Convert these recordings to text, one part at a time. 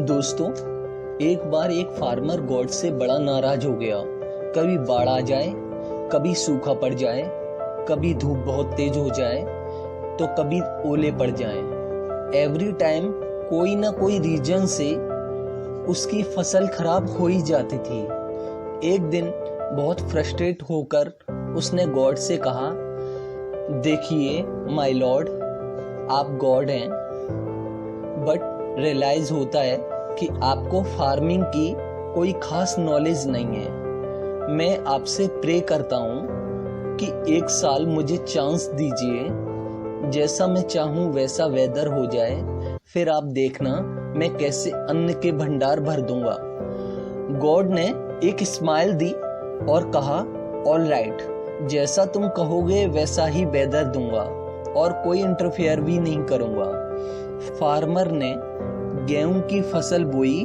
दोस्तों, एक बार एक फार्मर गॉड से बड़ा नाराज हो गया। कभी बाढ़ आ जाए, कभी सूखा पड़ जाए, कभी धूप बहुत तेज हो जाए तो कभी ओले पड़ जाएं। एवरी टाइम कोई ना कोई रीजन से उसकी फसल खराब हो ही जाती थी। एक दिन बहुत फ्रस्ट्रेट होकर उसने गॉड से कहा, देखिए माय लॉर्ड, आप गॉड हैं, बट रियलाइज होता है कि आपको फार्मिंग की कोई खास नॉलेज नहीं है। मैं आपसे प्रे करता हूँ कि एक साल मुझे चांस दीजिए, जैसा मैं चाहूँ वैसा वेदर हो जाए, फिर आप देखना मैं कैसे अन्न के भंडार भर दूंगा। गॉड ने एक स्माइल दी और कहा, ऑल राइट, जैसा तुम कहोगे वैसा ही वेदर दूंगा और कोई इंटरफेयर भी नहीं करूंगा। फार्मर ने गेहूं की फसल बोई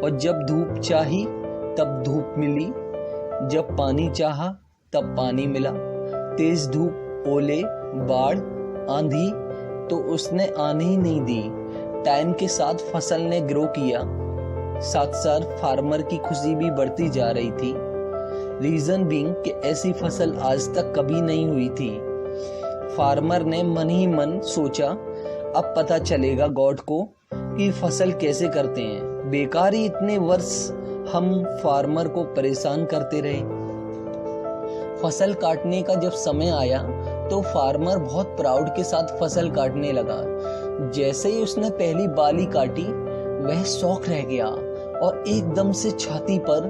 और जब धूप चाही तब धूप मिली, जब पानी चाहा तब पानी मिला। तेज धूप, ओले, बाढ़, आंधी तो उसने आने ही नहीं दी। टाइम के साथ फसल ने ग्रो किया, साथ साथ फार्मर की खुशी भी बढ़ती जा रही थी। रीजन बीइंग कि ऐसी फसल आज तक कभी नहीं हुई थी। फार्मर ने मन ही मन सोचा, अब पता चलेगा गॉड को कि फसल कैसे करते हैं। बेकार ही इतने वर्ष हम फार्मर को परेशान करते रहे। फसल काटने का जब समय आया तो फार्मर बहुत प्राउड के साथ फसल काटने लगा। जैसे ही उसने पहली बाली काटी, वह शॉक रह गया और एकदम से छाती पर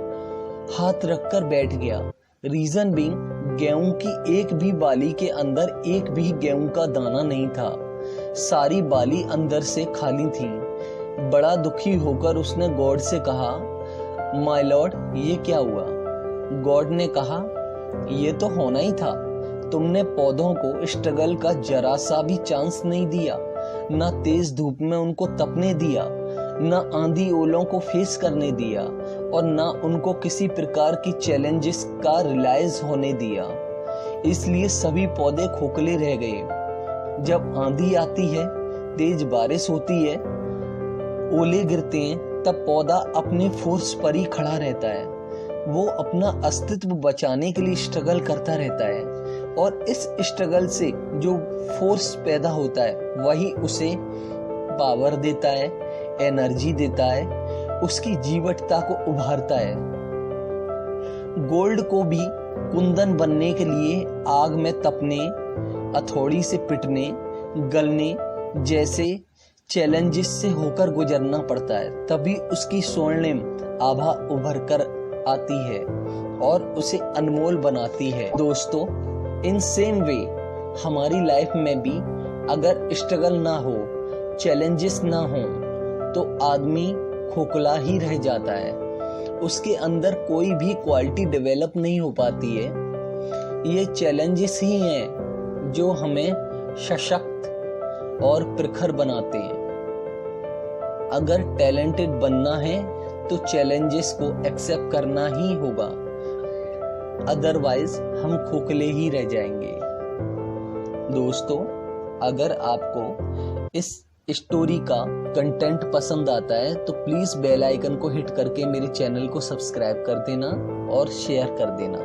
हाथ रखकर बैठ गया। रीजन बीइंग, गेहूं की एक भी बाली के अंदर एक भी गेहूं का दाना नहीं था। सारी बाली अंदर से खाली थी। बड़ा दुखी होकर उसने गॉड से कहा, माय लॉर्ड, ये क्या हुआ? गॉड ने कहा, ये तो होना ही था। तुमने पौधों को स्ट्रगल का जरा सा भी चांस नहीं दिया, ना तेज धूप में उनको तपने दिया, ना आंधी ओलों को फेस करने दिया और ना उनको किसी प्रकार की चैलेंजेस का रियलाइज होने दिया। इसलिए सभी पौधे खोखले रह गए। जब आंधी आती है, तेज बारिश होती है, ओले गिरते हैं, तब पौधा अपने फोर्स पर ही खड़ा रहता है। वो अपना अस्तित्व बचाने के लिए स्ट्रगल करता रहता है और इस स्ट्रगल से जो फोर्स पैदा होता है वही उसे पावर देता है, एनर्जी देता है, उसकी जीवटता को उभारता है। गोल्ड को भी कुंदन बनने के लिए आग में तपने, हथौड़ी से पिटने, गलने जैसे चैलेंजेस से होकर गुजरना पड़ता है, तभी उसकी स्वर्णिम आभा उभर कर आती है और उसे अनमोल बनाती है। दोस्तों, इन सेम वे हमारी लाइफ में भी अगर स्ट्रगल ना हो, चैलेंजेस ना हो, तो आदमी खोखला ही रह जाता है। उसके अंदर कोई भी क्वालिटी डेवलप नहीं हो पाती है। ये चैलेंजेस ही हैं जो हमें सशक्त और प्रखर बनाते हैं। अगर टैलेंटेड बनना है तो चैलेंजेस को एक्सेप्ट करना ही होगा, अदरवाइज हम खोखले ही रह जाएंगे। दोस्तों, अगर आपको इस स्टोरी का कंटेंट पसंद आता है तो प्लीज बेल आइकन को हिट करके मेरे चैनल को सब्सक्राइब कर देना और शेयर कर देना।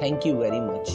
Thank you very much.